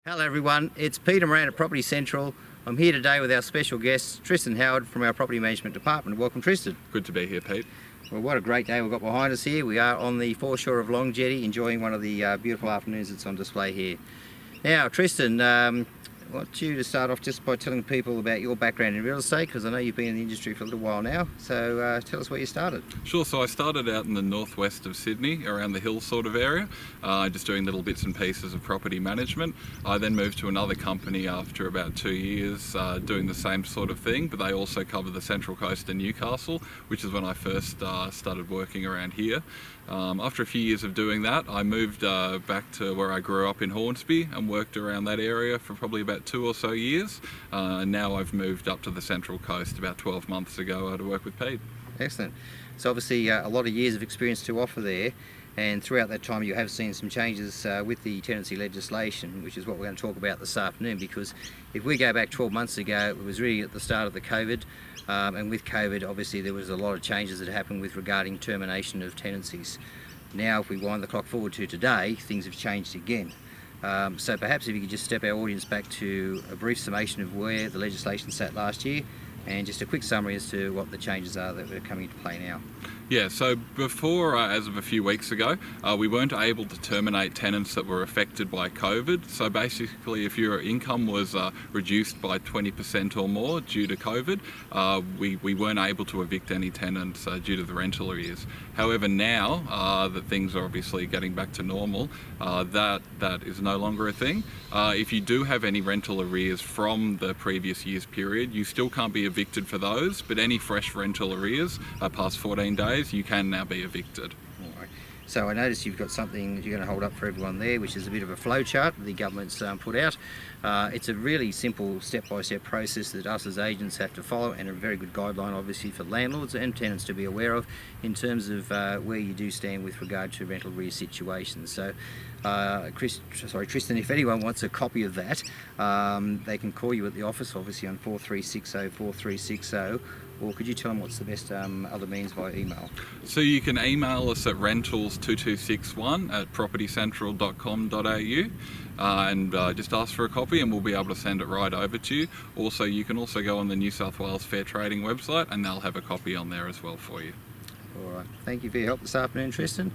Hello everyone, it's Peter Moran at Property Central. I'm here today with our special guest, Tristan Howard from our Property Management Department. Welcome, Tristan. Good to be here, Pete. Well, what a great day we've got behind us here. We are on the foreshore of Long Jetty, enjoying one of the beautiful afternoons that's on display here. Now, Tristan, I want you to start off just by telling people about your background in real estate, because I know you've been in the industry for a little while now. So tell us where you started. Sure, so I started out in the northwest of Sydney, around the hills sort of area, just doing little bits and pieces of property management. I then moved to another company after about 2 years doing the same sort of thing, but they also cover the Central Coast and Newcastle, which is when I first started working around here. After a few years of doing that, I moved back to where I grew up in Hornsby and worked around that area for probably about 2 or so years. And now I've moved up to the Central Coast about 12 months ago to work with Pete. Excellent. So obviously a lot of years of experience to offer there, and throughout that time you have seen some changes with the tenancy legislation, which is what we're going to talk about this afternoon, because if we go back 12 months ago, it was really at the start of the COVID, and with COVID obviously there was a lot of changes that happened with regarding termination of tenancies. Now if we wind the clock forward to today, things have changed again. So perhaps if you could just step our audience back to a brief summation of where the legislation sat last year, and just a quick summary as to what the changes are that are coming into play now. Yeah, so before, as of a few weeks ago, we weren't able to terminate tenants that were affected by COVID. So basically, if your income was reduced by 20% or more due to COVID, we weren't able to evict any tenants due to the rental arrears. However, now that things are obviously getting back to normal, that is no longer a thing. If you do have any rental arrears from the previous year's period, you still can't be evicted for those, but any fresh rental arrears past 14 days, you can now be evicted. All right. So I notice you've got something that you're going to hold up for everyone there, which is a bit of a flow chart the government's put out. It's a really simple step-by-step process that us as agents have to follow, and a very good guideline obviously for landlords and tenants to be aware of in terms of where you do stand with regard to rental arrears situations. So Tristan, if anyone wants a copy of that, they can call you at the office, obviously on 4360 or could you tell them what's the best other means via email? So you can email us at rentals2261@propertycentral.com.au and just ask for a copy and we'll be able to send it right over to you. Also, you can also go on the New South Wales Fair Trading website and they'll have a copy on there as well for you. All right, thank you for your help this afternoon, Tristan.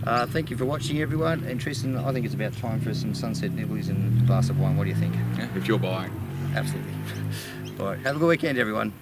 Thank you for watching, everyone. And Tristan, I think it's about time for some sunset nibblies and a glass of wine. What do you think? Yeah, if you're buying. Absolutely. All right, have a good weekend, everyone.